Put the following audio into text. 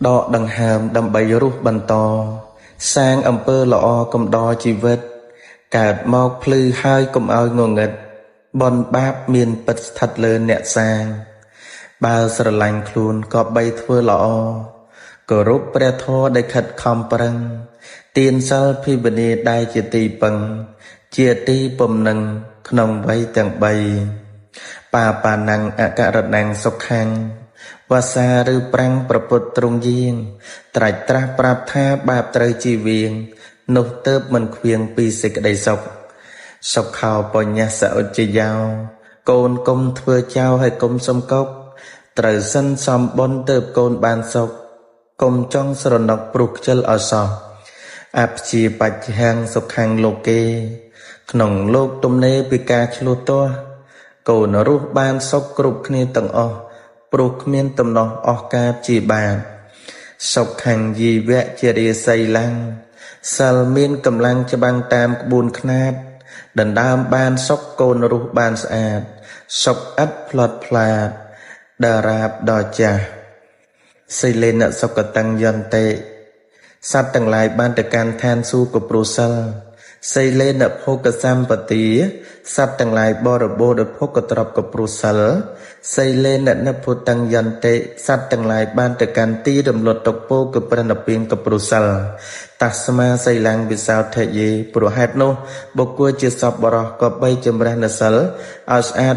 ដកដង្ហើមដើម្បីរស់បន្តសាងអំពើល្អកំដរជីវិតកើតមកភ្លឺហើយកុំឲ្យងងឹតបនបាបមានពិតស្ថិតលើអ្នកសាងបើស្រឡាញ់ខ្លួនក៏បីធ្វើល្អគោរពព្រះធម៌ដែលខិតខំប្រឹងទានសិលភិវនាដែលជាទីពឹងជាទីពំនឹងក្នុងវ័យទាំង3បាបាណੰអករណੰសុខੰវាសាឬប្រាំងប្រពុតទ្រង់យាងត្រាច់ត្រាស់ប្រាប់ថាបាបត្រូវជីវៀងនោះទៅមិនខ្វៀងពីសេចក្តីសុខសុខោបញ្ញសឧច្ចយោកូនគុំធ្វើចោលហើយកុំសំកប់ត្រូវសិនសំបុណ្យទៅកូនបានសុខកុំចង់ស្រណុកព្រោះខ្ជិលអសោះអព្យាបច្ចហੰសុខੰលោកេក្នុងលោកទំនេរពីការឆ្លោះទាស់កូនរស់បានសុខគ្រប់គ្នាទាំងអស់ព្រោះគ្មានទំនោះអស់ការព្យាបាទសុខੰជីវៈជារាសីឡាំងសិលមានកម្លាំងច្បាំងតាមក្បួនខ្នាតដណ្ដើមបានសុខកូនរស់បានស្អាតសុខឥតផ្លត់ផ្លាតដារាបដល់ចាស់សិលេនសុគតੰយន្តិសត្វទាំងឡាយបានទៅកាន់ឋានសួគ៌ក៏ព្រោះសិលសិលេនភោគសម្បទាសត្វទាំងឡាយបរិបូរដោយភោគទ្រព្យក៏ព្រោះសិលសិលេននិព្វតੰយន្តិសត្វទាំងឡាយបានទៅកាន់ទីរំលត់ទុកពោក៏ព្រះនិព្វានក៏ព្រោះសិលតស្មាសិលੰវិសោធយេព្រោះហេតុនោះបុគ្គលជាសពបរោះក៏បីចម្រះនៅសិលឲ្យស្អាត